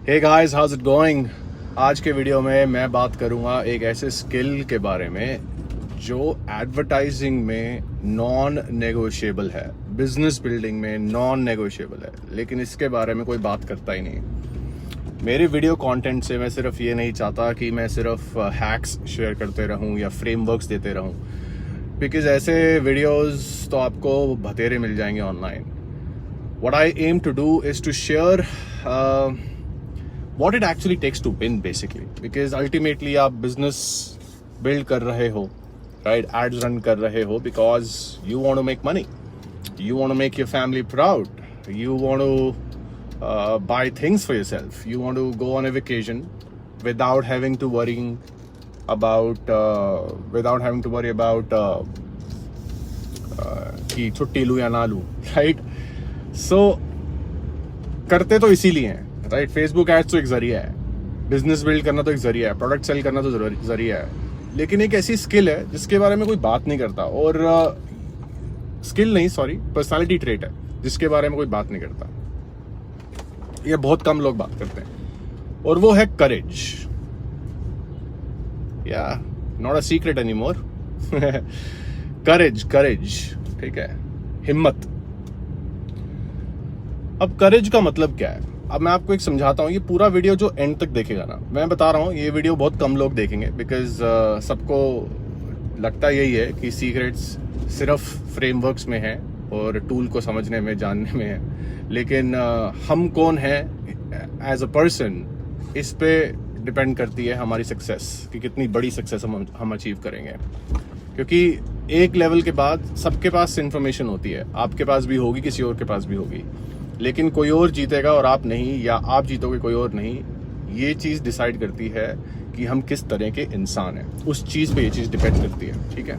Hey guys, how's it going. आज के video में मैं बात करूंगा एक ऐसे स्किल के बारे में जो एडवर्टाइजिंग में नॉन नेगोशिएबल है, बिजनेस बिल्डिंग में नॉन नेगोशिएबल है, लेकिन इसके बारे में कोई बात करता ही नहीं। मेरे वीडियो कंटेंट से मैं सिर्फ ये नहीं चाहता कि मैं सिर्फ हैक्स शेयर करते रहूं या फ्रेमवर्क्स देते रहूं, बिकॉज ऐसे वीडियोस तो आपको बतेरे मिल जाएंगे online. What I am to do is to share what it actually takes to win basically, because ultimately आप business build कर रहे हो, right? Ads run कर रहे हो because you want to make money, you want to make your family proud, you want to buy things for yourself, you want to go on a vacation without having to worry about कि छुट्टी लूँ या ना लूँ, right? So करते तो इसीलिए हैं, राइट? फेसबुक एड्स तो एक जरिया है, बिजनेस बिल्ड करना तो एक जरिया है, प्रोडक्ट सेल करना तो जरिया है, लेकिन एक ऐसी स्किल है जिसके बारे में कोई बात नहीं करता, और स्किल नहीं, सॉरी, पर्सनालिटी ट्रेट है जिसके बारे में कोई बात नहीं करता। ये बहुत कम लोग बात करते हैं, और वो है करेज। या नॉट अ सीक्रेट एनीमोर। करेज, ठीक है, हिम्मत। अब करेज का मतलब क्या है? अब मैं आपको एक समझाता हूँ। ये पूरा वीडियो जो एंड तक देखेगा ना, मैं बता रहा हूँ ये वीडियो बहुत कम लोग देखेंगे, बिकॉज सबको लगता यही है कि सीक्रेट्स सिर्फ फ्रेमवर्क्स में है और टूल को समझने में, जानने में है, लेकिन हम कौन है एज अ पर्सन, इस पे डिपेंड करती है हमारी सक्सेस, कि कितनी बड़ी सक्सेस हम अचीव करेंगे। क्योंकि एक लेवल के बाद सबके पास इन्फॉर्मेशन होती है, आपके पास भी होगी, किसी और के पास भी होगी, लेकिन कोई और जीतेगा और आप नहीं, या आप जीतोगे कोई और नहीं। ये चीज डिसाइड करती है कि हम किस तरह के इंसान हैं, उस चीज पे ये चीज डिपेंड करती है, ठीक है?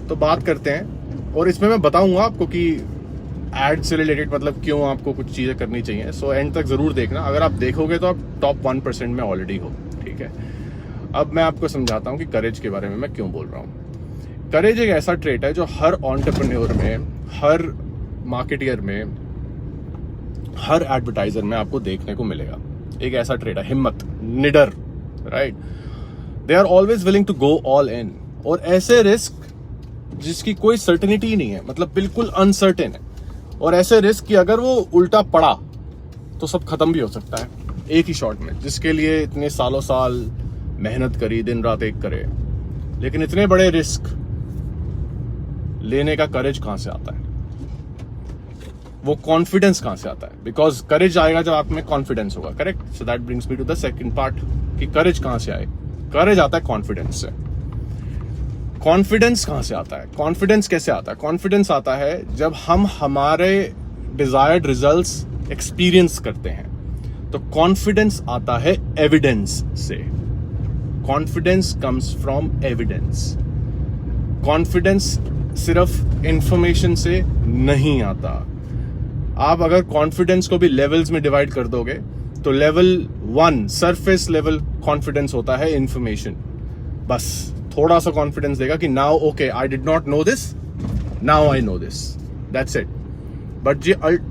तो बात करते हैं, और इसमें मैं बताऊंगा आपको कि एड से रिलेटेड मतलब क्यों आपको कुछ चीजें करनी चाहिए। सो एंड तक जरूर देखना। अगर आप देखोगे तो आप टॉप 1% में ऑलरेडी हो, ठीक है? अब मैं आपको समझाता हूँ कि करेज के बारे में मैं क्यों बोल रहा हूँ। करेज एक ऐसा ट्रेट है जो हर एंटरप्रेन्योर में, हर मार्केटियर में, हर एडवर्टाइजर में आपको देखने को मिलेगा। एक ऐसा ट्रेड है, हिम्मत, निडर, right? They are always willing to go all in, और ऐसे रिस्क जिसकी कोई सर्टेनिटी नहीं है, मतलब बिल्कुल अनसर्टेन है, और ऐसे रिस्क कि अगर वो उल्टा पड़ा तो सब खत्म भी हो सकता है एक ही शॉट में, जिसके लिए इतने सालों साल मेहनत करी, दिन रात एक करे। लेकिन इतने बड़े रिस्क लेने का करेज कहां से आता है? वो कॉन्फिडेंस कहां से आता है? बिकॉज करेज आएगा जब आप में कॉन्फिडेंस होगा, correct? So that brings me to the second part कि करेज कहां से आए। करेज आता है कॉन्फिडेंस से। कॉन्फिडेंस कहां से आता है? कॉन्फिडेंस कैसे आता है? कॉन्फिडेंस आता है जब हम हमारे डिजायर्ड रिजल्ट्स एक्सपीरियंस करते हैं। तो कॉन्फिडेंस आता है एविडेंस से। Confidence comes from evidence. Confidence सिर्फ इंफॉर्मेशन से नहीं आता। आप अगर कॉन्फिडेंस को भी लेवल्स में डिवाइड कर दोगे तो लेवल 1 सरफेस लेवल कॉन्फिडेंस होता है इंफॉर्मेशन। बस थोड़ा सा कॉन्फिडेंस देगा कि now okay, I did not know this, now I know this, that's it. But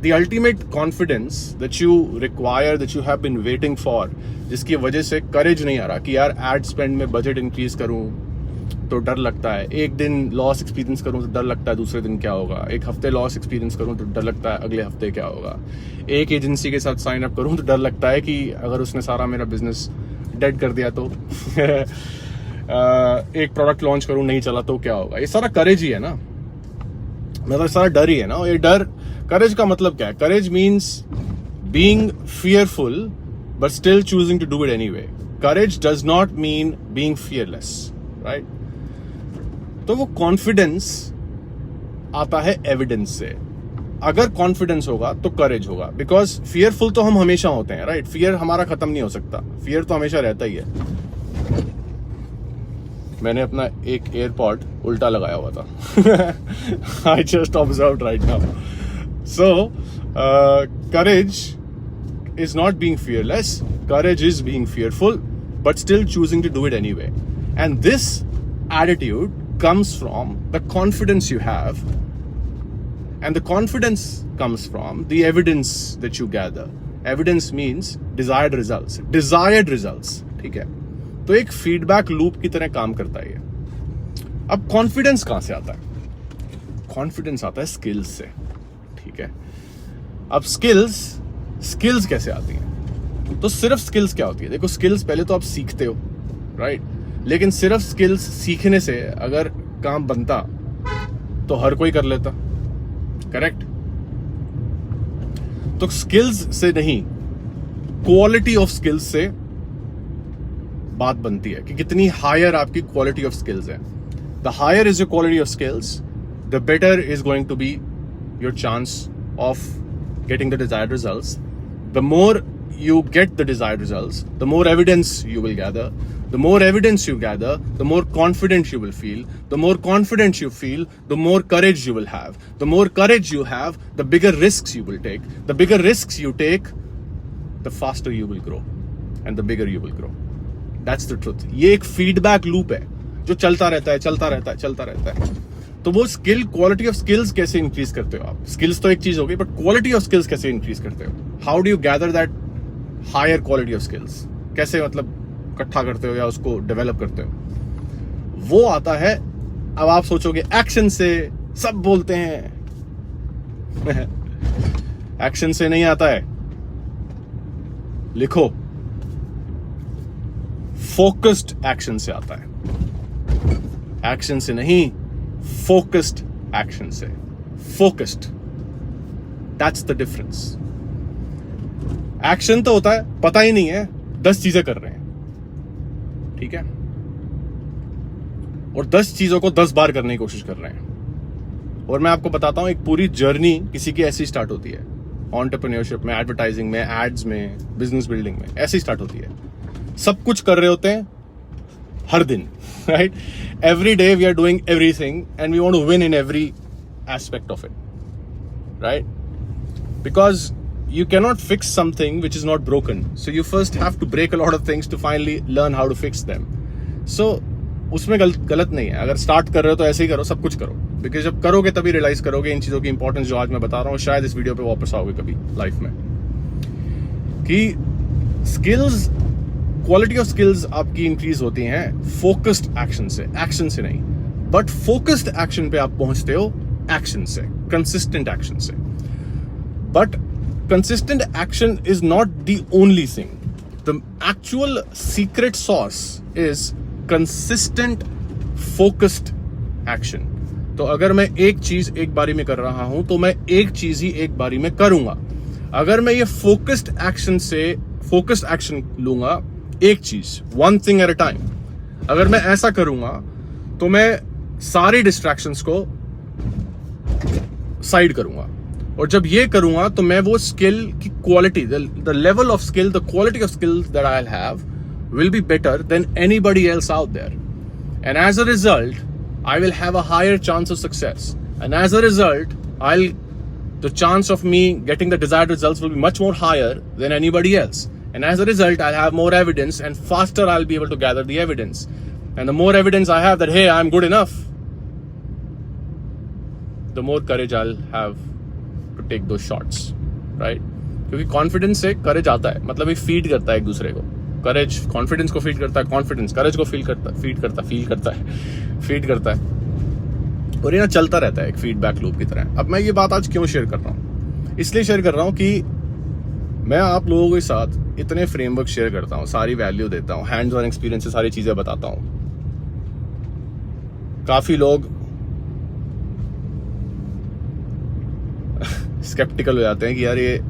the ultimate confidence that you require, that you have been waiting for, जिसकी वजह से करेज नहीं आ रहा कि यार एड स्पेंड में बजट इंक्रीज करूं तो डर लगता है, एक दिन लॉस एक्सपीरियंस करूं तो डर लगता है दूसरे दिन क्या होगा, एक हफ्ते लॉस एक्सपीरियंस करूं तो डर लगता है अगले हफ्ते क्या होगा, एक एजेंसी के साथ साइन अप करूं तो डर लगता है कि अगर उसने सारा मेरा बिजनेस डेड कर दिया तो एक प्रोडक्ट लॉन्च करूं नहीं चला तो क्या होगा। ये सारा करेज ही है ना, मतलब सारा डर ही है ना। ये डर, करेज का मतलब क्या है? Courage means being fearful but still choosing to do it anyway. Courage does not mean being fearless, right? तो वो कॉन्फिडेंस आता है एविडेंस से। अगर कॉन्फिडेंस होगा तो करेज होगा, बिकॉज फियरफुल तो हम हमेशा होते हैं, राइट? फियर हमारा खत्म नहीं हो सकता, फियर तो हमेशा रहता ही है। मैंने अपना एक एयरपॉड उल्टा लगाया हुआ था। I just observed right now. So courage is not being fearless, courage is being fearful but still choosing to do it anyway, and this attitude comes from the confidence you have, and the confidence comes from the evidence that you gather. Evidence means desired results, ठीक है। तो एक feedback loop की तरह काम करता है ये। अब कॉन्फिडेंस कहां से आता है? कॉन्फिडेंस आता है स्किल्स से, ठीक है। अब स्किल्स कैसे आती हैं? तो सिर्फ स्किल्स क्या होती है? देखो, स्किल्स पहले तो आप सीखते हो, राइट, लेकिन सिर्फ स्किल्स सीखने से अगर काम बनता तो हर कोई कर लेता, करेक्ट। तो स्किल्स से नहीं, क्वालिटी ऑफ स्किल्स से बात बनती है कि कितनी हायर आपकी क्वालिटी ऑफ स्किल्स है। The higher is your quality of skills, the better is going to be your chance of getting the desired results. The more you get the desired results, the more evidence you will gather. The more evidence you gather, the more confident you will feel. The more confidence you feel, the more courage you will have. The more courage you have, the bigger risks you will take. The bigger risks you take, the faster you will grow and the bigger you will grow. That's the truth. ये एक feedback loop है जो चलता रहता है। तो वो skill, quality of skills कैसे इंक्रीज करते हो आप? स्किल्स तो एक चीज होगी, बट क्वालिटी ऑफ स्किल्स कैसे इंक्रीज करते हो? How do you gather that higher quality of skills? कैसे मतलब इकट्ठा करते हो या उसको डेवलप करते हो? वो आता है, अब आप सोचोगे एक्शन से, सब बोलते हैं एक्शन से नहीं आता है। लिखो, फोकस्ड एक्शन से आता है। एक्शन से नहीं, फोकस्ड एक्शन से। Focused, that's the difference. Action तो होता है पता ही नहीं है 10 चीजें कर रहे हैं, ठीक है, और 10 चीजों को 10 बार करने की कोशिश कर रहे हैं। और मैं आपको बताता हूं, एक पूरी जर्नी किसी की ऐसी स्टार्ट होती है, एंटरप्रेन्योरशिप में, एडवर्टाइजिंग में, एड्स में, बिजनेस बिल्डिंग में, ऐसी स्टार्ट होती है। सब कुछ कर रहे होते हैं हर दिन, right? Every day we are doing everything and we want to win in every aspect of it, right? Because you cannot fix something which is not broken. So you first have to break a lot of things to finally learn how to fix them. So उसमें गलत नहीं है। अगर start कर रहे हो तो ऐसे ही करो, सब कुछ करो, बिकॉज जब करोगे तभी रियलाइज करोगे इन चीजों की इंपॉर्टेंस जो आज मैं बता रहा हूँ। शायद इस वीडियो पे वापस आओगे कभी लाइफ में, कि स्किल्स, क्वालिटी ऑफ स्किल्स आपकी इंक्रीज होती हैं फोकस्ड एक्शन से नहीं। बट फोकस्ड एक्शन पे आप पहुंचते हो एक्शन से, कंसिस्टेंट एक्शन से। But consistent action is not the only thing. The actual secret sauce is consistent focused action. तो अगर मैं एक चीज एक बारी में कर रहा हूं तो मैं एक चीज ही एक बारी में करूंगा। अगर मैं ये फोकस्ड एक्शन लूंगा, एक चीज, one thing at a time, अगर मैं ऐसा करूंगा तो मैं सारी डिस्ट्रैक्शंस को साइड करूंगा। और जब ये करूंगा तो मैं वो स्किल की quality, the level of skill, the quality of skills that I have will be better than anybody else out there. And as a result I will have a higher chance of success. And as a result, the chance of me getting the desired results will be much more higher than anybody else. And as a result, I'll have more evidence, and faster I'll be able to gather the evidence. And the more evidence I have that, hey, I'm good enough, the more courage I'll have to take those shots, right? क्योंकि confidence से courage आता है, मतलब ये feed करता है एक दूसरे को। करेज कॉन्फिडेंस को फीड करता है, कॉन्फिडेंस करेज को फीड करता है, और ये ना चलता रहता है एक फीडबैक लूप की तरह। अब मैं ये बात आज क्यों शेयर कर रहा हूँ? इसलिए शेयर कर रहा हूँ कि मैं आप लोगों के साथ इतने फ्रेमवर्क शेयर करता हूँ, सारी वैल्यू देता हूँ, हैंड्स ऑन एक्सपीरियंस से सारी चीजें बताता हूँ। काफी लोग स्केप्टिकल हो जाते हैं कि यार ये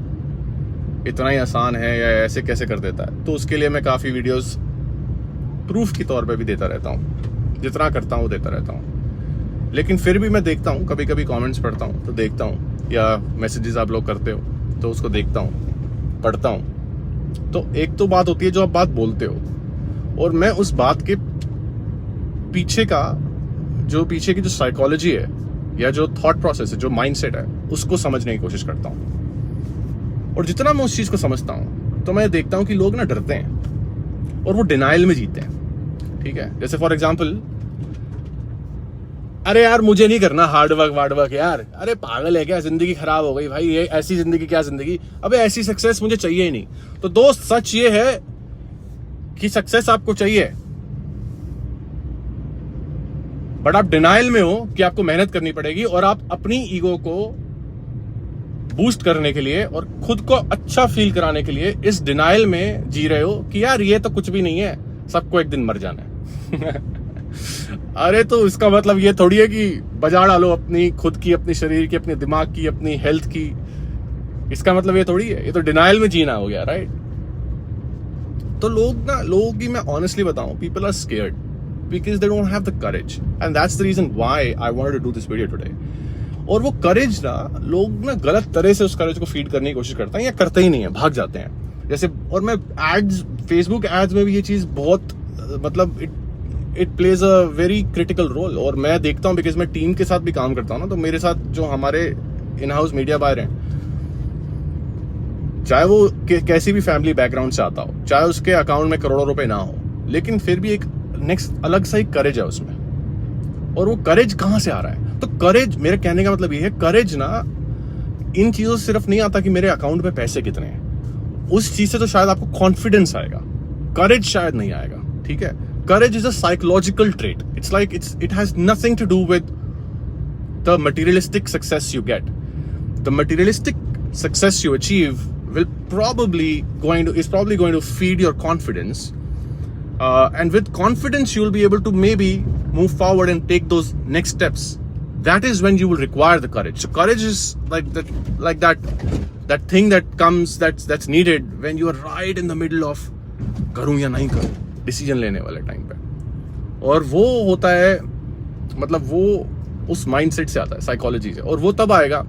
इतना ही आसान है या ऐसे कैसे कर देता है। तो उसके लिए मैं काफ़ी वीडियोस प्रूफ के तौर पे भी देता रहता हूँ, जितना करता हूँ देता रहता हूँ। लेकिन फिर भी मैं देखता हूँ, कभी कभी कमेंट्स पढ़ता हूँ तो देखता हूँ, या मैसेजेस आप लोग करते हो तो उसको देखता हूँ, पढ़ता हूँ। तो एक तो बात होती है जो आप बात बोलते हो, और मैं उस बात के पीछे की जो साइकोलॉजी है या जो थॉट प्रोसेस है, जो माइंडसेट है, उसको समझने की कोशिश करता हूँ। और जितना मैं उस चीज को समझता हूं तो मैं देखता हूं कि लोग ना डरते हैं और वो डिनाइल में जीते हैं, ठीक है। जैसे फॉर एग्जांपल अरे यार मुझे नहीं करना हार्ड वर्क यार, अरे पागल है क्या, जिंदगी खराब हो गई भाई, ये ऐसी जिंदगी क्या जिंदगी, अबे ऐसी सक्सेस मुझे चाहिए ही नहीं। तो दोस्त सच ये है कि सक्सेस आपको चाहिए, बट आप डिनाइल में हो कि आपको मेहनत करनी पड़ेगी, और आप अपनी ईगो को बूस्ट करने के लिए और खुद को अच्छा फील कराने के लिए इस डिनाइल में जी रहे हो कि यार ये तो कुछ भी नहीं है, सबको एक दिन मर जाना है। अरे तो इसका मतलब ये थोड़ी है कि बजा डालो अपनी खुद की, अपने शरीर की, अपने दिमाग की, अपनी हेल्थ की, इसका मतलब ये थोड़ी है, ये तो डिनाइल में जीना हो गया, राइट। तो लोगों की मैं ऑनेस्टली बताऊं, people are scared because they don't have the courage, and that's the reason why I wanted to do this video today. और वो करेज लोग गलत तरह से उस करेज को फीड करने की कोशिश करते हैं, या करते ही नहीं है, भाग जाते हैं जैसे। और मैं एड्स, फेसबुक एड्स में भी ये चीज बहुत मतलब it plays a very critical role. और मैं देखता हूँ बिकॉज मैं टीम के साथ भी काम करता हूँ ना, तो मेरे साथ जो हमारे इन हाउस मीडिया बायर हैं, चाहे वो कैसी भी फैमिली बैकग्राउंड से आता हो, चाहे उसके अकाउंट में करोड़ों रुपए ना हो, लेकिन फिर भी एक नेक्स्ट अलग सा एक करेज है उसमें। और वो करेज कहां से आ रहा है? तो करेज, मेरे कहने का मतलब ये है, करेज इन चीजों से सिर्फ नहीं आता कि मेरे अकाउंट में पैसे कितने हैं, उस चीज से तो शायद आपको कॉन्फिडेंस आएगा, करेज शायद नहीं आएगा, ठीक है। Courage is a psychological trait. It's like it has nothing to do with the materialistic success you get. The materialistic success you achieve is probably going to feed your confidence, and with confidence you'll be able to maybe move forward and take those next steps. That is when you will require the courage. So courage is like that thing that comes, that's needed when you are right in the middle of करूं या नहीं करूं decision लेने वाले time पे। और वो होता है, मतलब वो उस माइंडसेट से आता है, साइकोलॉजी से। और वो तब आएगा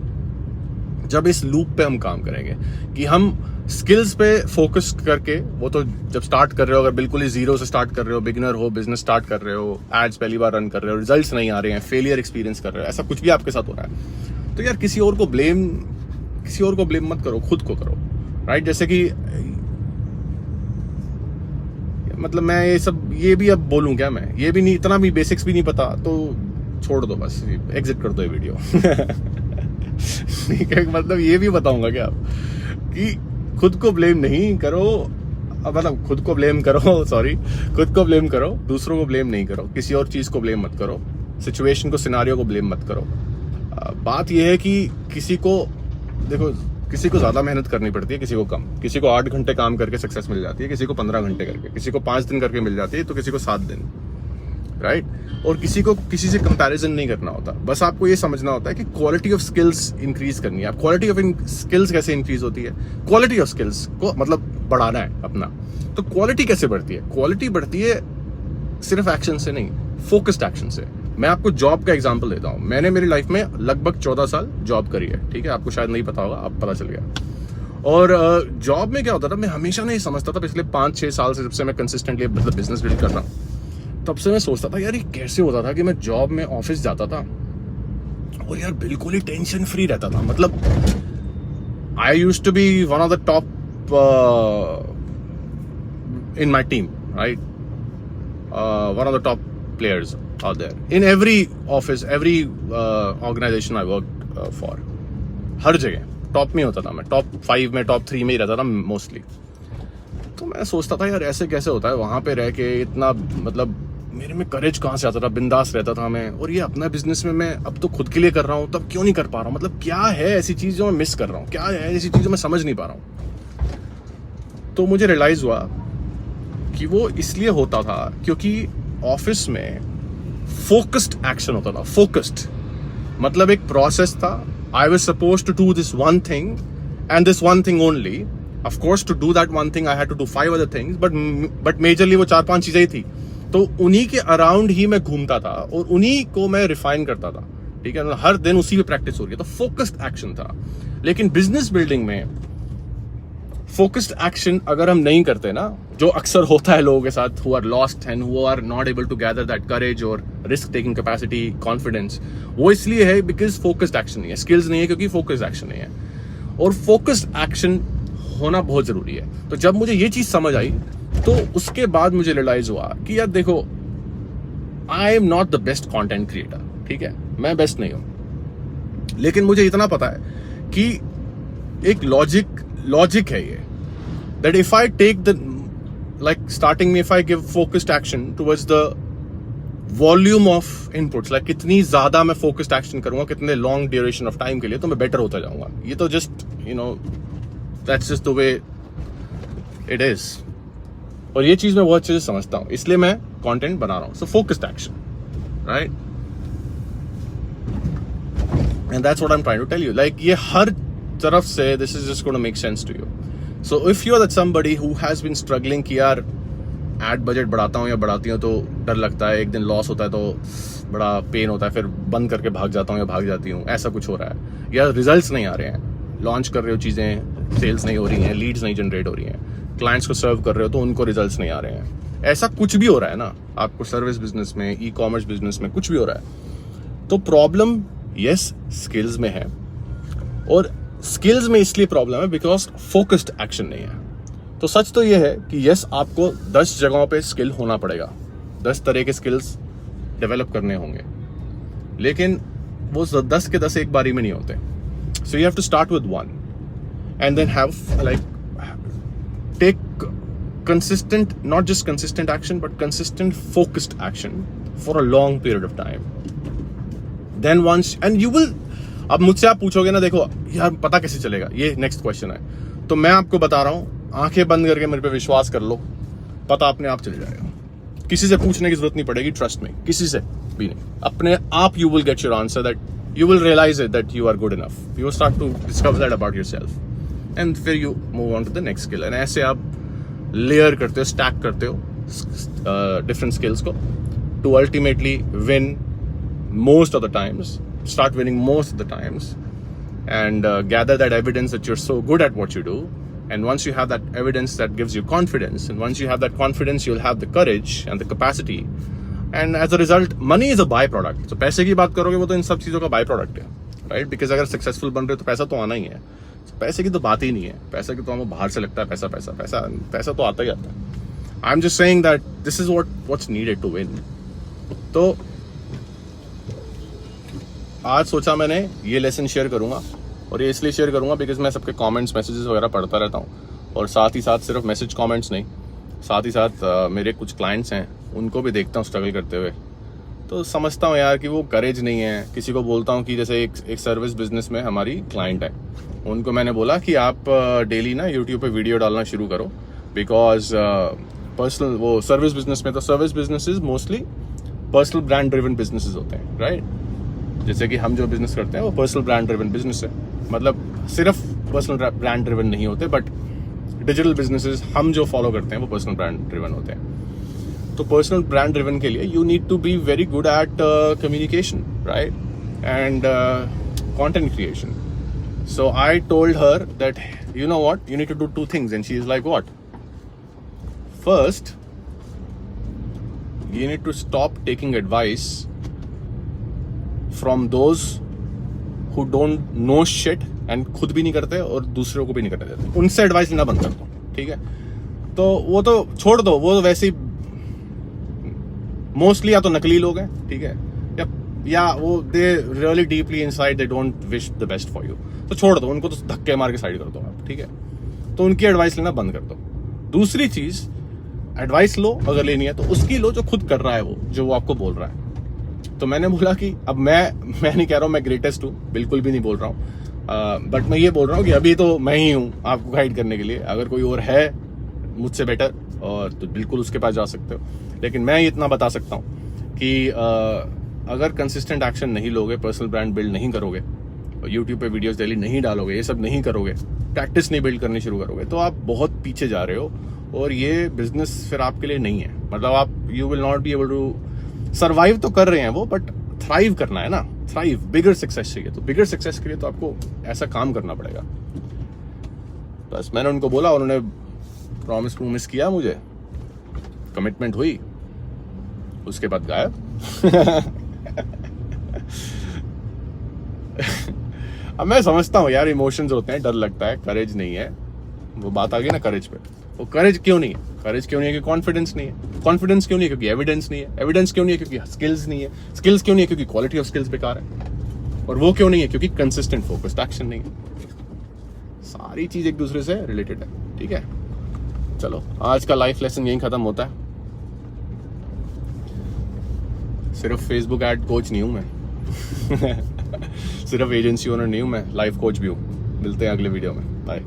जब इस लूप पे हम काम करेंगे कि हम स्किल्स पे फोकस करके, वो तो जब स्टार्ट कर रहे हो, अगर बिल्कुल ही जीरो से स्टार्ट कर रहे हो, बिगिनर हो, बिजनेस स्टार्ट कर रहे हो, एड्स पहली बार रन कर रहे हो, रिजल्ट्स नहीं आ रहे हैं, फेलियर एक्सपीरियंस कर रहे हो, ऐसा कुछ भी आपके साथ हो रहा है, तो यार किसी और को ब्लेम मत करो, खुद को करो, राइट। जैसे कि मतलब मैं ये भी अब बोलूं क्या, मैं ये भी नहीं, इतना भी बेसिक्स भी नहीं पता, तो छोड़ दो, बस एग्जिट कर दो ये वीडियो। ठीक है, मतलब ये भी बताऊंगा क्या कि खुद को ब्लेम नहीं करो, मतलब खुद को ब्लेम करो, दूसरों को ब्लेम नहीं करो, किसी और चीज को ब्लेम मत करो, सिचुएशन को, सिनारियो को ब्लेम मत करो। बात यह है कि किसी को ज्यादा मेहनत करनी पड़ती है, किसी को कम, किसी को 8 घंटे काम करके सक्सेस मिल जाती है, किसी को 15 घंटे करके, किसी को 5 दिन करके मिल जाती है, तो किसी को 7 दिन, राइट। और किसी को किसी से कंपैरिजन नहीं करना होता, बस आपको ये समझना होता है कि क्वालिटी ऑफ स्किल्स इंक्रीज करनी है। क्वालिटी ऑफ स्किल्स कैसे इंक्रीज होती है? क्वालिटी ऑफ स्किल्स को मतलब बढ़ाना है अपना, तो क्वालिटी कैसे बढ़ती है? क्वालिटी बढ़ती है सिर्फ एक्शन से नहीं, फोकस्ड एक्शन से। मैं आपको जॉब का एग्जांपल देता हूं। मैंने मेरी लाइफ में लगभग 14 साल जॉब करी है, ठीक है, आपको शायद नहीं पता होगा, अब पता चल गया। और जॉब में क्या होता था, मैं हमेशा नहीं समझता था, पिछले 5-6 साल से जब से मैं कंसिस्टेंटली मतलब बिजनेस बिल्ड कर रहा हूं, तब से मैं सोचता था यार ये कैसे होता था कि मैं जॉब में ऑफिस जाता था और यार बिल्कुल ही टेंशन फ्री रहता था। मतलब I used to be one of the top in my team, right? One of the top players out there in every office, every organization I worked for. हर जगह टॉप में होता था मैं, टॉप 5 में, top 3 में ही रहता था मोस्टली। तो मैं सोचता था यार ऐसे कैसे होता है वहां पे रह के, इतना मतलब मेरे में करेज कहाँ से आता था, बिंदास रहता था मैं। और ये अपना बिजनेस में मैं अब तो खुद के लिए कर रहा हूँ, तब क्यों नहीं कर पा रहा हूँ? मतलब क्या है ऐसी चीज जो मैं मिस कर रहा हूँ, क्या है ऐसी चीज जो मैं समझ नहीं पा रहा हूँ? तो मुझे रियलाइज हुआ कि वो इसलिए होता था क्योंकि ऑफिस में फोकस्ड एक्शन होता था। फोकस्ड मतलब एक प्रोसेस था। I was supposed to do this one thing and this one thing only. Of course to do that one thing I had to do 5 other things, but majorly वो 4-5 चीजें ही थी। तो उन्हीं के अराउंड ही मैं घूमता था और उन्हीं को मैं रिफाइन करता था, ठीक है। हर दिन उसी पे प्रैक्टिस हो रही है, तो फोकस्ड एक्शन था। लेकिन बिजनेस बिल्डिंग में फोकस्ड एक्शन अगर हम नहीं करते ना, जो अक्सर होता है लोगों के साथ, who are lost and who are not able to gather that courage और रिस्क टेकिंग कैपेसिटी, कॉन्फिडेंस, वो इसलिए है बिकॉज फोकस्ड एक्शन नहीं है, स्किल्स नहीं है, क्योंकि फोकस्ड एक्शन नहीं है। और फोकस्ड एक्शन होना बहुत जरूरी है। तो जब मुझे ये चीज समझ आई तो उसके बाद मुझे रियलाइज हुआ कि यार देखो, I am not the best content creator, ठीक है, मैं बेस्ट नहीं हूं, लेकिन मुझे इतना पता है कि एक लॉजिक है ये, that if I take the like starting में if I give focused action towards the volume of inputs, like कितनी ज्यादा मैं फोकस्ड एक्शन करूंगा कितने लॉन्ग ड्यूरेशन ऑफ टाइम के लिए, तो मैं बेटर होता जाऊंगा। ये तो just you know that's just the way it is, और ये चीज मैं बहुत अच्छे से समझता हूं, इसलिए मैं कंटेंट बना रहा हूं। So focused action, right, and that's what I am trying to tell you. Like ये हर तरफ से this is just gonna make sense to you. So if you are that somebody who has been struggling कि यार ad budget बढ़ाता हूँ या बढ़ाती हूँ तो डर लगता है, एक दिन लॉस होता है तो बड़ा पेन होता है, फिर बंद करके भाग जाता हूँ या भाग जाती हूँ, ऐसा कुछ हो रहा है, या रिजल्ट्स नहीं आ रहे हैं, लॉन्च कर रहे हो चीज़ें सेल्स नहीं हो रही हैं, लीड्स नहीं जनरेट हो रही हैं, क्लाइंट्स को सर्व कर रहे हो तो उनको रिजल्ट्स नहीं आ रहे हैं, ऐसा कुछ भी हो रहा है ना आपको सर्विस बिजनेस में, ई कॉमर्स बिजनेस में, कुछ भी हो रहा है, तो प्रॉब्लम यस स्किल्स में है, और स्किल्स में इसलिए प्रॉब्लम है बिकॉज फोकस्ड एक्शन नहीं है। तो सच तो ये है कि यस आपको 10 जगहों पे स्किल होना पड़ेगा, 10 तरह के स्किल्स डेवलप करने होंगे, लेकिन वो 10 के 10 एक बारी में नहीं होते। So you have to start with one and then have like take consistent, not just consistent action but consistent focused action for a long period of time. Then once and you will, अब मुझसे आप पूछोगे ना, देखो यार पता कैसे चलेगा, ये नेक्स्ट क्वेश्चन है, तो मैं आपको बता रहा हूं, आंखें बंद करके मेरे पे विश्वास कर लो, पता अपने आप चल जाएगा, किसी से पूछने की जरूरत नहीं पड़ेगी, ट्रस्ट में, किसी से भी नहीं, अपने आप you will get your answer, that you will realise it that you are good enough, you will start to discover that about yourself and फिर you move on to the next skill, and ऐसे आप layer करते हो, stack करते हो different skills को to ultimately win most of the times, start winning most of the times, and gather that evidence that you're so good at what you do, and once you have that evidence that gives you confidence, and once you have that confidence you'll have the courage and the capacity, and as a result money is a byproduct. So पैसे की बात करोगे वो तो इन सब चीज़ों का byproduct है, right? Because अगर सक्सेसफुल बन रहे हो तो पैसा तो आना ही है, पैसे की तो बात ही नहीं है, पैसा की तो हमें बाहर से लगता है पैसा पैसा पैसा पैसा तो आता ही आता है। I am just saying that this is what's needed to win. तो आज सोचा मैंने ये लेसन शेयर करूंगा, और ये इसलिए शेयर करूंगा बिकॉज मैं सबके कमेंट्स मैसेजेस वगैरह पढ़ता रहता हूँ, और साथ ही साथ सिर्फ मैसेज कमेंट्स नहीं, साथ ही साथ मेरे कुछ क्लाइंट्स हैं उनको भी देखता हूँ स्ट्रगल करते हुए, तो समझता हूँ यार कि वो करेज नहीं है। किसी को बोलता हूँ कि जैसे एक सर्विस बिजनेस में हमारी क्लाइंट है, उनको मैंने बोला कि आप डेली ना यूट्यूब पे वीडियो डालना शुरू करो, बिकॉज पर्सनल वो सर्विस बिजनेस में, तो service businesses mostly personal brand driven businesses होते हैं, राइट? जैसे कि हम जो बिजनेस करते हैं वो पर्सनल ब्रांड ड्रिवन बिजनेस है, मतलब सिर्फ पर्सनल ब्रांड ड्रिवन नहीं होते, बट डिजिटल बिजनेसेस हम जो फॉलो करते हैं वो पर्सनल ब्रांड ड्रिवन होते हैं। तो पर्सनल ब्रांड ड्रिवन के लिए you need to be very good at communication, right, and content creation. So I told her that, you know what, you need to do 2 things, and she is like, what? First, you need to stop taking advice from those who don't know shit and खुद भी नहीं करते और दूसरों को भी नहीं करने देते, उनसे एडवाइस लेना बंद कर दो, ठीक है? तो वो तो छोड़ दो, वो वैसे ही मोस्टली या तो नकली लोग हैं, ठीक है, या वो they really deeply inside they don't wish the best for you, तो छोड़ दो उनको, तो धक्के मार के साइड कर दो आप, ठीक है? तो उनकी एडवाइस लेना बंद कर दो। दूसरी चीज, एडवाइस लो अगर लेनी है तो उसकी लो जो खुद कर रहा है, वो जो वो आपको बोल रहा है। तो मैंने बोला कि अब मैं नहीं कह रहा हूँ मैं ग्रेटेस्ट हूँ, बिल्कुल भी नहीं बोल रहा हूँ, बट मैं ये बोल रहा हूँ कि अभी तो मैं ही हूँ आपको गाइड करने के लिए। अगर कोई और है मुझसे बेटर और तो बिल्कुल उसके पास जा सकते हो, लेकिन मैं इतना बता सकता हूँ कि अगर कंसिस्टेंट एक्शन नहीं लोगे, पर्सनल ब्रांड बिल्ड नहीं करोगे, यूट्यूब पे वीडियोस डेली नहीं डालोगे, ये सब नहीं करोगे, प्रैक्टिस नहीं बिल्ड करनी शुरू करोगे, तो आप बहुत पीछे जा रहे हो, और ये बिजनेस फिर आपके लिए नहीं है। मतलब आप you will not be able to survive, तो कर रहे हैं वो, बट थ्राइव करना है ना, थ्राइव, बिगर सक्सेस चाहिए। तो बिगर सक्सेस के लिए तो आपको ऐसा काम करना पड़ेगा। बस मैंने उनको बोला, उन्होंने प्रॉमिस किया मुझे, कमिटमेंट हुई, उसके बाद गायब। अब मैं समझता हूँ यार, इमोशंस होते हैं, डर लगता है, करेज नहीं है, वो बात आ गई ना करेज पे। वो करेज क्यों नहीं है? करेज क्यों नहीं है? कि कॉन्फिडेंस नहीं है, कॉन्फिडेंस क्यों नहीं है? क्योंकि एविडेंस नहीं है। एविडेंस क्यों नहीं है? क्योंकि स्किल्स नहीं है। स्किल्स क्यों नहीं है? क्योंकि क्वालिटी ऑफ स्किल्स बेकार है। और वो क्यों नहीं है? क्योंकि कंसिस्टेंट फोकस्ड एक्शन नहीं है। सारी चीज एक दूसरे से रिलेटेड है, ठीक है। चलो आज का लाइफ लेसन यहीं खत्म होता है। सिर्फ फेसबुक एड कोच नहीं हूं मैं सिर्फ एजेंसी ओनर नहीं हूं मैं, लाइफ कोच भी हूं। मिलते हैं अगले वीडियो में, बाय।